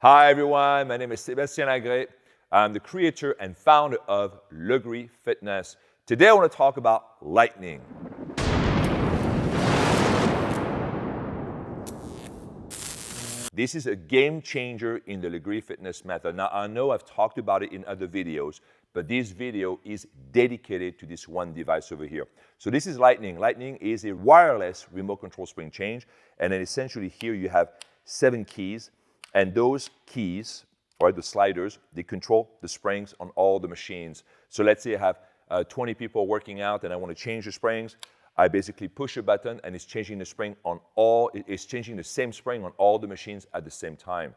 Hi everyone, my name is Sebastien Lagree. I'm the creator and founder of Lagree Fitness. Today I want to talk about lightning. This is a game changer in the Lagree Fitness method. Now I know I've talked about it in other videos, but this video is dedicated to this one device over here. So this is lightning. Lightning is a wireless remote control spring change, and then essentially here you have 7 keys. And those keys, or the sliders, they control the springs on all the machines. So let's say I have 20 people working out and I want to change the springs. I basically push a button and it's changing the spring on all, it's changing the same spring on all the machines at the same time.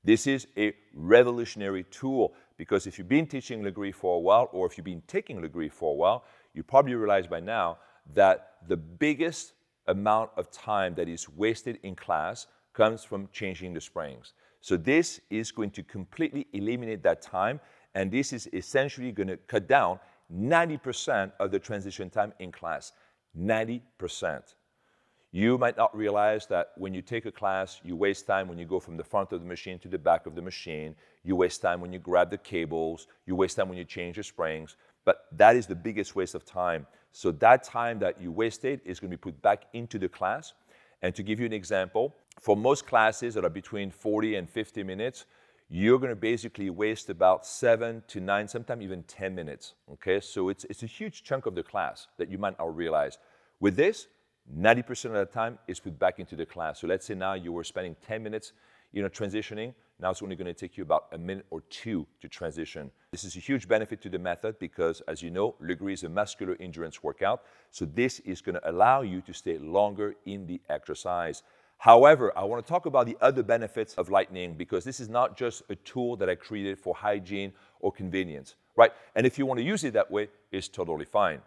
This is a revolutionary tool because if you've been teaching Lagree for a while, or if you've been taking Lagree for a while, you probably realize by now that the biggest amount of time that is wasted in class comes from changing the springs. So this is going to completely eliminate that time, and this is essentially going to cut down 90% of the transition time in class. 90%. You might not realize that when you take a class, you waste time when you go from the front of the machine to the back of the machine. You waste time when you grab the cables. You waste time when you change the springs. But that is the biggest waste of time. So that time that you wasted is going to be put back into the class. And to give you an example, for most classes that are between 40 and 50 minutes, you're going to basically waste about 7 to 9, sometimes even 10 minutes. Okay, so it's a huge chunk of the class that you might not realize. With this, 90% of the time is put back into the class. So let's say now you were spending 10 minutes, transitioning. Now it's only going to take you about a minute or 2 to transition. This is a huge benefit to the method because, as you know, Lagree is a muscular endurance workout. So this is going to allow you to stay longer in the exercise. However, I want to talk about the other benefits of lightning because this is not just a tool that I created for hygiene or convenience, right? And if you want to use it that way, it's totally fine.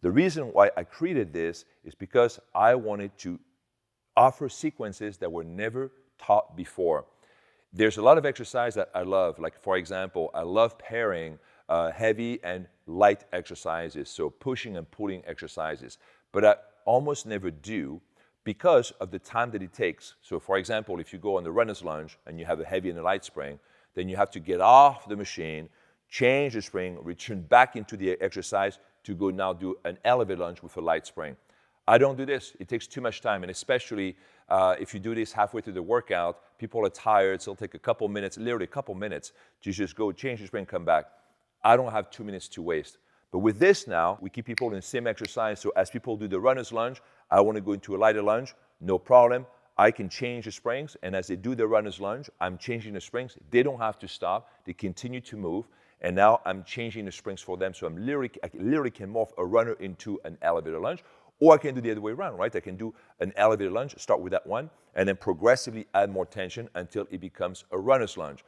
The reason why I created this is because I wanted to offer sequences that were never taught before. There's a lot of exercise that I love. Like, for example, I love pairing heavy and light exercises, so pushing and pulling exercises. But I almost never do because of the time that it takes. So, for example, if you go on the runner's lunge and you have a heavy and a light spring, then you have to get off the machine, change the spring, return back into the exercise to go now do an elevator lunge with a light spring. I don't do this. It takes too much time, and especially if you do this halfway through the workout, people are tired, so it'll take a couple minutes, literally a couple minutes, to just go change the spring, come back. I don't have 2 minutes to waste. But with this now, we keep people in the same exercise, so as people do the runner's lunge, I want to go into a lighter lunge, no problem. I can change the springs, and as they do the runner's lunge, I'm changing the springs. They don't have to stop. They continue to move, and now I'm changing the springs for them, so I literally can morph a runner into an elevator lunge. Or I can do the other way around, right? I can do an elevator lunge, start with that one, and then progressively add more tension until it becomes a runner's lunge.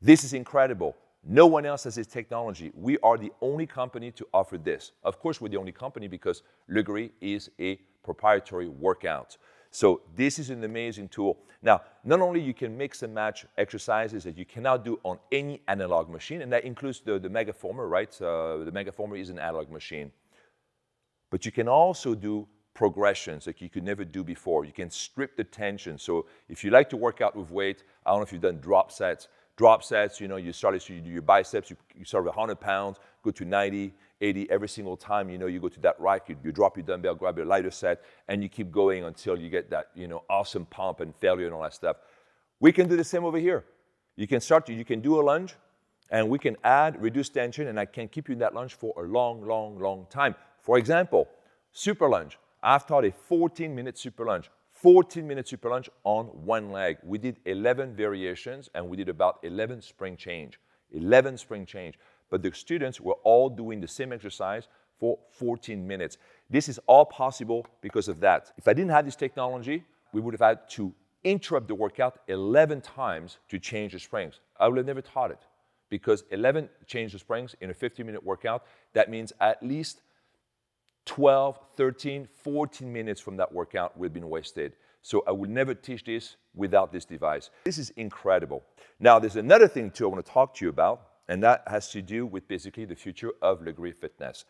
This is incredible. No one else has this technology. We are the only company to offer this. Of course, we're the only company because Lagree is a proprietary workout. So this is an amazing tool. Now, not only you can mix and match exercises that you cannot do on any analog machine, and that includes the Megaformer, right? The Megaformer is an analog machine. But you can also do progressions like you could never do before. You can strip the tension. So if you like to work out with weight, I don't know if you've done drop sets. Drop sets, you do your biceps, you start with 100 pounds, go to 90, 80 every single time, you go to that rack, you drop your dumbbell, grab your lighter set, and you keep going until you get that, awesome pump and failure and all that stuff. We can do the same over here. You can do a lunge, and we can add, reduce tension, and I can keep you in that lunge for a long, long, long time. For example, super lunge. I've taught a 14-minute super lunge. 14-minute super lunge on one leg. We did 11 variations, and we did about 11 spring change. 11 spring change. But the students were all doing the same exercise for 14 minutes. This is all possible because of that. If I didn't have this technology, we would have had to interrupt the workout 11 times to change the springs. I would have never taught it because 11 change the springs in a 50-minute workout, that means at least 12, 13, 14 minutes from that workout would have been wasted. So I would never teach this without this device. This is incredible. Now, there's another thing too I want to talk to you about, and that has to do with basically the future of Lagree Fitness.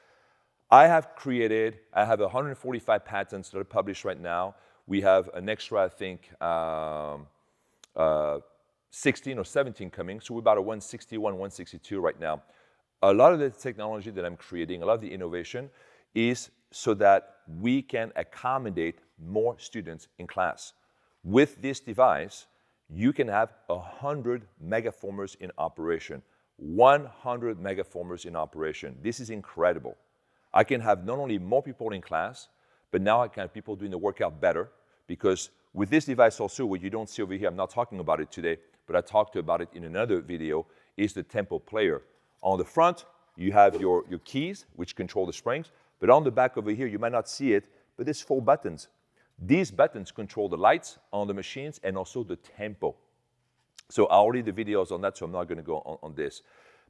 I have 145 patents that are published right now. We have an extra, I think, 16 or 17 coming, so we're about a 161, 162 right now. A lot of the technology that I'm creating, a lot of the innovation is so that we can accommodate more students in class. With this device, you can have 100 megaformers in operation. 100 megaformers in operation. This is incredible. I can have not only more people in class, but now I can have people doing the workout better, because with this device also, what you don't see over here, I'm not talking about it today, but I talked about it in another video, is the tempo player. On the front, you have your keys, which control the springs, but on the back over here, you might not see it, but there's 4 buttons. These buttons control the lights on the machines and also the tempo. So I already did videos on that, so I'm not going to go on this.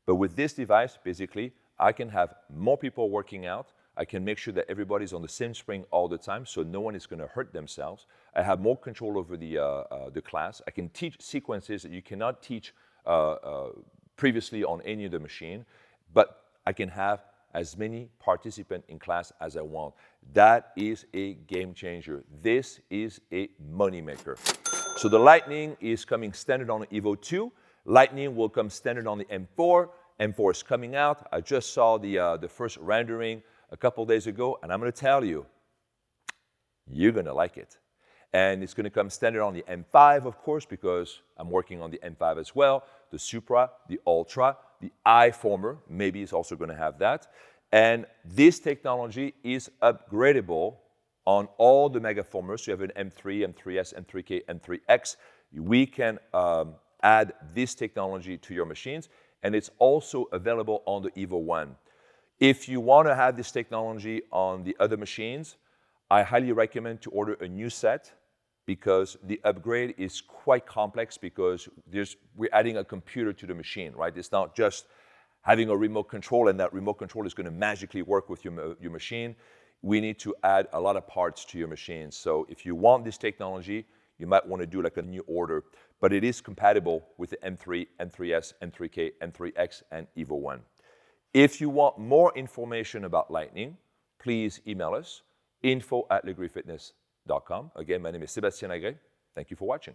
But with this device, basically, I can have more people working out. I can make sure that everybody's on the same spring all the time, so no one is going to hurt themselves. I have more control over the class. I can teach sequences that you cannot teach previously on any other machine, but I can have as many participants in class as I want. That is a game changer. This is a moneymaker. So the Lightning is coming standard on the Evo 2. Lightning will come standard on the M4. M4 is coming out. I just saw the first rendering a couple days ago, and I'm going to tell you, you're going to like it. And it's going to come standard on the M5, of course, because I'm working on the M5 as well, the Supra, the Ultra, the iFormer, maybe it's also going to have that. And this technology is upgradable on all the megaformers. So you have an M3, M3S, M3K, M3X. We can add this technology to your machines, and it's also available on the Evo 1. If you want to have this technology on the other machines, I highly recommend to order a new set, because the upgrade is quite complex, because we're adding a computer to the machine, right? It's not just having a remote control and that remote control is going to magically work with your machine. We need to add a lot of parts to your machine. So if you want this technology, you might want to do like a new order, but it is compatible with the M3, M3S, M3K, M3X, and Evo 1. If you want more information about Lightning, please email us, info@lagreefitness.com. Again, my name is Sebastien Lagree. Thank you for watching.